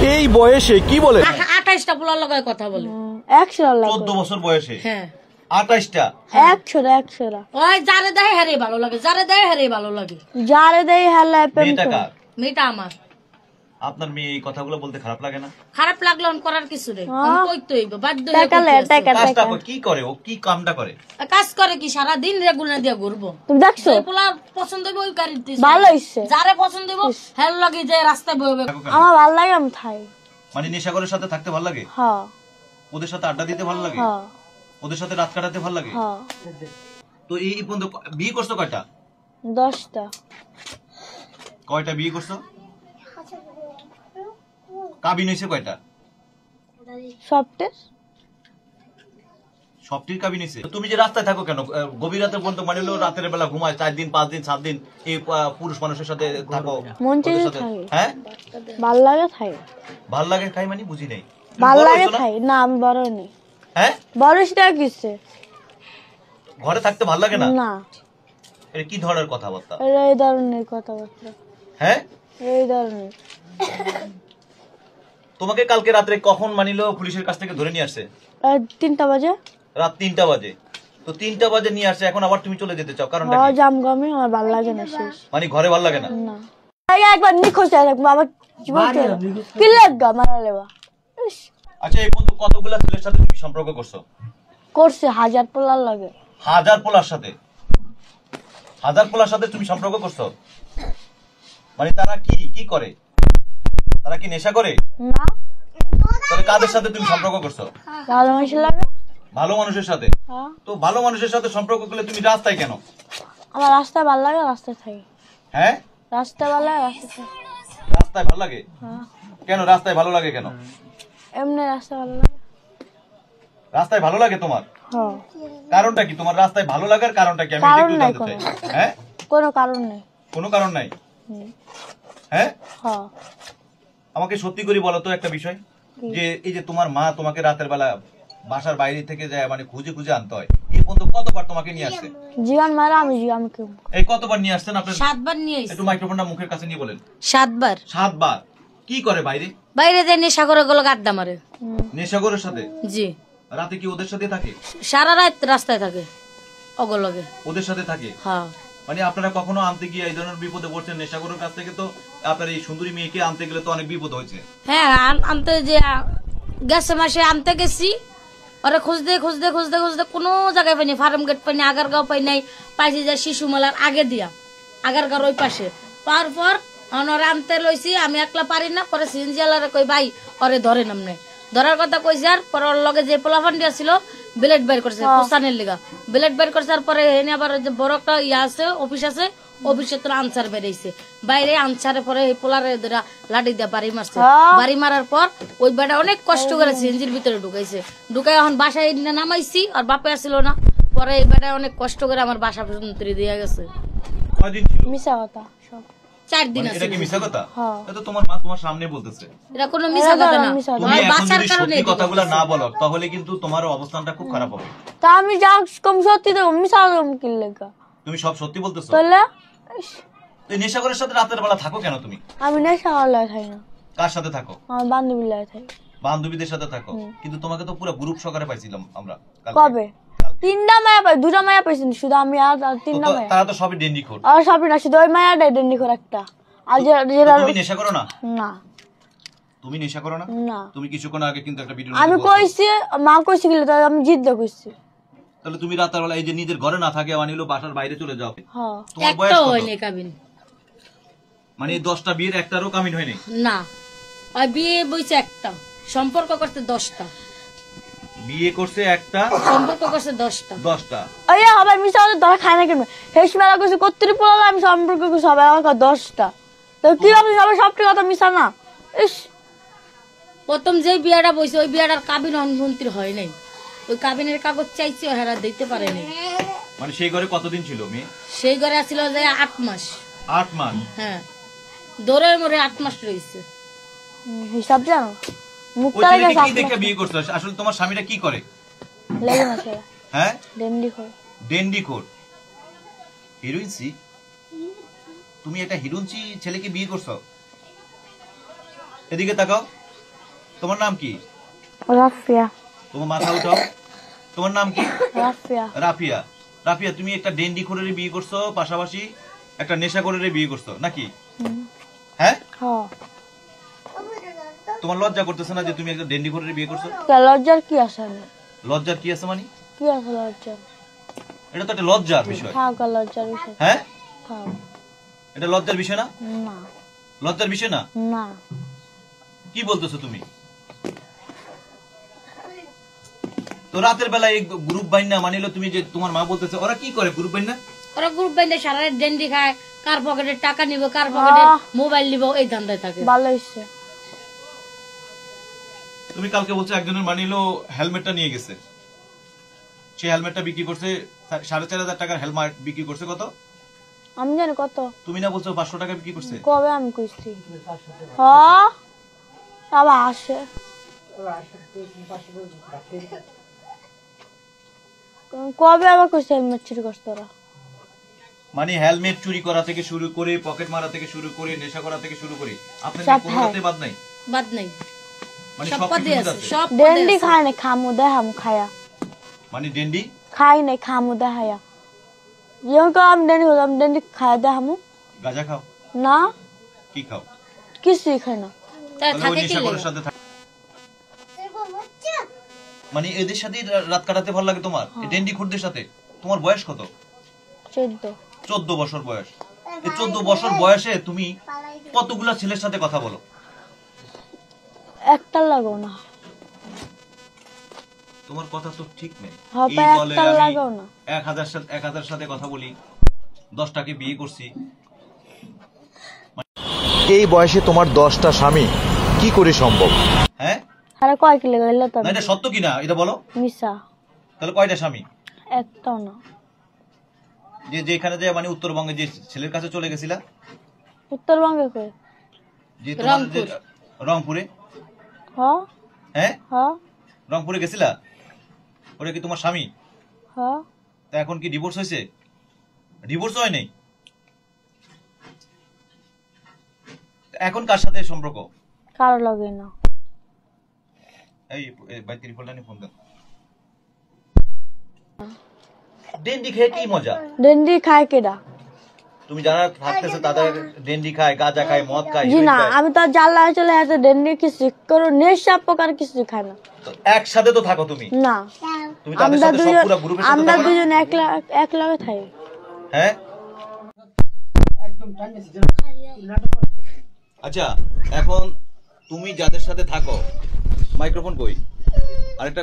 এই বয়সে কি বলে? 28টা পোলার লগে কথা বলে। 14 বছর বয়সে? হ্যাঁ 28টা। 100 ওই যারে দেয় হারে ভালো লাগে, যারে দেয় হারে ভালো লাগে। যারে দেয় হালে মেয়েটা কার? মেয়েটা আমার। আপনার মেয়ে এই কথাগুলো বলতে খারাপ লাগে না? খারাপ লাগলে করার কিছু নেই, আমি কইতে হইব, বাধ্য হয়ে কাজটা কি করে? ও কি কামটা করে? কাজ করে কি সারা দিন রেগুলার দিয়া ঘুরবো। তুমি দেখছো পোলা পছন্দ হইব ওই গাড়িতে ভালো হইছে, যারে পছন্দ হইব হেল লাগে যে রাস্তায় বইবে। আমার ভালো লাগে আমি খাই। মানে নেশাখোরের সাথে থাকতে ভালো লাগে? হ্যাঁ। ওদের সাথে আড্ডা দিতে ভালো লাগে? হ্যাঁ। ওদের সাথে রাত কাটাতে ভালো লাগে? হ্যাঁ। তো এই পর্যন্ত বিয়ে করছো কয়টা? 10টা। কয়টা বিয়ে করছো? কাবিন হইছে কয়টা? সবটির কাবিন হইছে। তুমি যে রাস্তায় থাকো কেন গভীর রাতে পর্যন্ত? মানে রাতের বেলা ঘুমায় 4 দিন 5 দিন 7 দিন এই পুরুষ মানুষের সাথে থাকো? হ্যাঁ ভাল লাগে খাই। ভাল লাগে খাই মানে বুঝি নাই। ভাল লাগে খাই না, আমি বড় নেই। হ্যাঁ বড়টা কিসে? ঘরে থাকতে ভাল লাগে না? না। এটা কি ধরনের কথাবার্তা? এই ধরনের কথাবার্তা। হ্যাঁ এই ধরনের। তোমাকে কালকে রাতে কখন মানিলো পুলিশের কাছ থেকে ধরে নিয়ে আসছে? 3টা বাজে। রাত 3টা বাজে? তো 3টা বাজে নিয়ে আসছে, এখন আবার তুমি চলে যেতে চাও, কারণটা কি? জামগামে আমার ভালো লাগে না শেষ। মানে ঘরে ভালো লাগে না? না। একবার নিখোঁজ থাকবো আমার জীবন কি লাগা মারা লেবা। আচ্ছা এই পর্যন্ত কতগুলা ছেলের সাথে তুমি সম্পর্ক করছো? করছে 1000 পোলার লাগে। 1000 পোলার সাথে? 1000 পোলার সাথে তুমি সম্পর্ক করছো? মানে তারা কি কি করে? তারা কি নেশা করে? না। তাহলে কাদের সাথে তুমি সম্পর্ক করছো? ভালো মানুষের লাগে। ভালো মানুষের সাথে? তো ভালো মানুষের সাথে সম্পর্ক করলে তুমি রাস্তায় কেন? আমার রাস্তা ভালো লাগে, রাস্তায় থাকি। হ্যাঁ রাস্তা ভালো লাগে, রাস্তায় থাকি। রাস্তায় ভালো লাগে? কেন রাস্তায় ভালো লাগে কেন? এমনি রাস্তা ভালো লাগে। রাস্তায় ভালো লাগে তোমার? হ্যাঁ। কারণটা কি তোমার রাস্তায় ভালো লাগার কারণটা কি? আমি একটু জানতে চাই। হ্যাঁ কোনো কারণ নেই। কোনো কারণ নাই? হ্যাঁ হ্যাঁ। আমাকে সত্যি করে বলো তো একটা বিষয়, যে এই যে তোমার মা তোমাকে রাতের বেলা বাসার বাইরে থেকে যায় মানে খুঁজে খুঁজে আনতে হয়, এই পর্যন্ত কতবার তোমাকে নিয়ে আসছে? জীবন মারা আমি জীবন কেউ। এই কতবার নিয়ে আসছেন আপনি? 7 বার নিয়ে আসছে। একটু মাইক্রোফোনটা মুখের কাছে নিয়ে বলেন। 7 বার। 7 বার? কি করে বাইরে? বাইরে যে নেশা করে গুলো আড্ডা মারে। নেশাখোরের সাথে? জি। রাতে কি ওদের সাথে থাকে? সারা রাত রাস্তায় থাকে অগলগে। ওদের সাথে থাকে? হ্যাঁ। মানে আপনারা কখনো আনতে গিয়ে এই ধরনের বিপদে পড়ছেন? নেশাখোরের কাছ থেকে তো আপনার এই সুন্দরী মেয়েকে আনতে গেলে তো অনেক বিপদ হয়েছে। হ্যাঁ আনতে যে গেছে মাসে আনতে গেছি, ওরা খুঁজতে খুঁজতে খুঁজতে খুঁজতে কোনো জায়গায় পাইনি, ফার্ম গেট পাইনি, আগারগাঁও পাই নাই, পাইছি যে শিশু মেলার আগে দিয়া আগারগাঁর ওই পাশে পাওয়ার পর ওরা আনতে লইছি, আমি একলা পারি না, পরে সিনজিয়ালারে কই ভাই ওরে ধরে নামনে ধরার কথা কইছে, আর পরে ওর লগে যে পোলাফান্ডি ছিল ব্লেড বের করছে কুসানের লিগা, ব্লেড বের করছে, আর পরে এনে আবার যে বড় একটা ইয়া আছে অফিস আছে, অফিসে তোর আনসার বেরিয়েছে বাইরে, আনসারে পরে এই পোলারে লাঠি দিয়ে বাড়ি মারছে, বাড়ি মারার পর ওই বেটা অনেক কষ্ট করে সিএনজির ভিতরে ঢুকাইছে, ঢুকাই এখন বাসায় নামাইছি, আর বাপে আসছিল না, পরে এই বেটা অনেক কষ্ট করে আমার বাসা পর্যন্ত দিয়ে গেছে। মিছা কথা সব। 4 দিন আছে। এটা কি মিছা কথা? এটা তোমার মা তোমার সামনে বলতেছে। এটা কোনো মিছা কথা না, তুমি এখন যদি সত্যি কথাগুলো না বলো তাহলে কিন্তু তোমার অবস্থানটা খুব খারাপ হবে। তা আমি যা কম সত্যি তো মিছা কি লাগা? তুমি সব সত্যি বলতেছো? তাহলে এই নেশাখোরের সাথে রাতের বেলা থাকো কেন তুমি? আমি নেশা হলে থাকি না। কার সাথে থাকো? আমার বান্ধবীর লাগে থাকি। বান্ধবীদের সাথে থাকো? কিন্তু তোমাকে তো পুরো গ্রুপ সহকারে পাইছিলাম আমরা। কবে? 3টা মায়া পাই, 2টা মায়া পাইছি শুধু আমি, আর 3টা মায়া। তারা তো সবই ডেন্ডিখোর। আর সবই না, শুধু ওই মায়াটাই ডেন্ডিখোর একটা। আর তুমি নেশা করো না? না। তুমি নেশা করো না? না। তুমি কিছুক্ষণ আগে কিন্তু একটা ভিডিও আমি কইছি, মা কইছি গেল, তাই আমি জিদ কইছি। তাহলে তুমি রাতের বেলা এই যে নিজের ঘরে না থাকে আনিলো বাসার বাইরে চলে যাও। হ্যাঁ। তোমার বয়স একটাও কত? হয়নি কাবিন। মানে 10টা বিয়ের একটারও কামিন হয়নি? না, আর বিয়ে বইছে একটা, সম্পর্ক করতে 10টা। বিয়ে করছে একটা, সম্পর্ক করছে 10টা। 10টা? ওই আবার মিছা কথা ধরা খায় না কেন? হেস মেলা কইছে কত্রি পোলা, আমি সম্পর্ক কইছি সবাই আমাকে 10টা। তো কি হবে সবাই সবটি কথা মিছা না? ইস, প্রথম যে বিয়াটা বইছে ওই বিয়াটার কাবিন অনুমন্ত্রী হয় নাই, ওই কাবিনের কাগজ চাইছি হেরা দিতে পারে নাই। মানে সেই ঘরে কতদিন ছিল মেয়ে? সেই ঘরে আসছিল যে 8 মাস। 8 মাস? হ্যাঁ, দৌড়ে মরে 8 মাস রয়েছে। হিসাব জানো? মুখটা ওই লাগে কি দেখে বিয়ে করছো? আসলে তোমার স্বামীটা কি করে? লাগে না ছেলে। হ্যাঁ, ডেন্ডিখোর। ডেন্ডিখোর? হিরোইনসি? তুমি একটা হিরোইনসি ছেলেকে বিয়ে করছো? এদিকে তাকাও। তোমার নাম কি? রাফিয়া। তোমার মাথা উঠাও। তোমার নাম কি? রাফিয়া। রাফিয়া। রাফিয়া, তুমি একটা ডেন্ডি খোরের বিয়ে করছো, পাশাপাশি একটা নেশাখোরের বিয়ে করছো নাকি? হ্যাঁ, হ্যাঁ। তোমার লজ্জা করতেছে না যে তুমি একটা ডেন্ডি খোরের বিয়ে করছো? লজ্জার কি আছে? লজ্জার কি আছে মানে? কি আছে লজ্জার? এটা তো একটা লজ্জার বিষয়। থাক লজ্জার বিষয়। হ্যাঁ, থাক। এটা লজ্জার বিষয় না? না। লজ্জার বিষয় না? না। কি বলতেছো তুমি? তো রাতের বেলা এই গ্রুপ বাইনা মানিলো, তুমি যে তোমার মা বলতেছে, ওরা কি করে গ্রুপ বাইনা? ওরা গ্রুপ বাইন্দে সারা রাত ডেন্ডি খায়, কার পকেটে টাকা নিব, কার পকেটে মোবাইল নিব, এই ধান্দায় থাকে। ভালো হইছে। তুমি কালকে বলছো একজনের মানিলো হেলমেটটা নিয়ে গেছে, সেই হেলমেটটা বিক্রি করছে 4,500 টাকার হেলমেট বিক্রি করছে কত? আমি জানি কত। তুমি না বলছো 500 টাকা বিক্রি করছে? কবে আমি কইছি? হ্যাঁ, আবার আসে। কবে আবার কইছে হেলমেট চুরি করছ তোরা? মানে হেলমেট চুরি করা থেকে শুরু করে, পকেট মারা থেকে শুরু করে, নেশা করা থেকে শুরু করে, আপনার সব কোনোটাতে বাদ নাই? বাদ নাই, মানে সব সব পদে কিছু আছে, আছে। সব পদে ডেন্ডি আছে। খায় না, খামু দেখামু খায়া। মানে ডেন্ডি খাই নাই, খামু দেখায়া। যেহেতু আমি ডেন্ডি হলাম, ডেন্ডি খায়া দেখামু গাঁজা খাও? না, কি খাও? কিছুই খাই না। তাই তাহলে ওই থাকে কি নেশাখোরের লাগে? সাথে মানে এদের সাথে রাত কাটাতে ভালো লাগে তোমার, এই ডেন্ডি খোরদের সাথে? তোমার বয়স কত? 14। 14 বছর বয়স। এই 14 বছর বয়সে তুমি কতগুলা ছেলের সাথে কথা বলো? একটা লাগো না। তোমার কথা তো ঠিক নেই। হবে, এই বলে একটা আমি লাগাও না। 1000 সাথে কথা বলি, 10টাকে বিয়ে করছি। এই বয়সে তোমার 10টা স্বামী কি করে সম্ভব? হ্যাঁ, আরে কয় কিলো গেল তো? না এটা সত্য কিনা এটা বলো। মিশা। তাহলে কয়টা স্বামী? একটাও না। যে যেখানে যে মানে উত্তরবঙ্গে যে ছেলের কাছে চলে গেছিলা, উত্তরবঙ্গে কই? যে তোমার যে রংপুরে, হ্যাঁ হ্যাঁ হ্যাঁ রংপুরে গেছিলা, ওটা কি তোমার স্বামী? হ্যাঁ। তা এখন কি ডিভোর্স হয়েছে? ডিভোর্স হয় নাই। এখন কার সাথে সম্পর্ক? কারো লাগে না। এই বাইক রিপোর্টটা নিয়ে ফোন দেন। ডেন্ডি খেয়ে কি মজা? ডেন্ডি খায় কেডা? তুমি যারা থাকতেছে তাদের ডেন্ডি খায়, গাঁজা খায়, মদ খায়, জি হিরোইন না, খায়। আমি তো জানলা চলে এত ডেন্ডি কিছু করো, নেশা প্রকার কিছু খায় না। তো একসাথে তো থাকো তুমি, না, তুমি তাদের আমরা সাথে সব দুজন, পুরো গ্রুপের সাথে আমরা থাকো না? দুজন এক লগে থাকি। হ্যাঁ, আচ্ছা এখন তুমি যাদের সাথে থাকো, মাইক্রোফোন কই? আরেকটা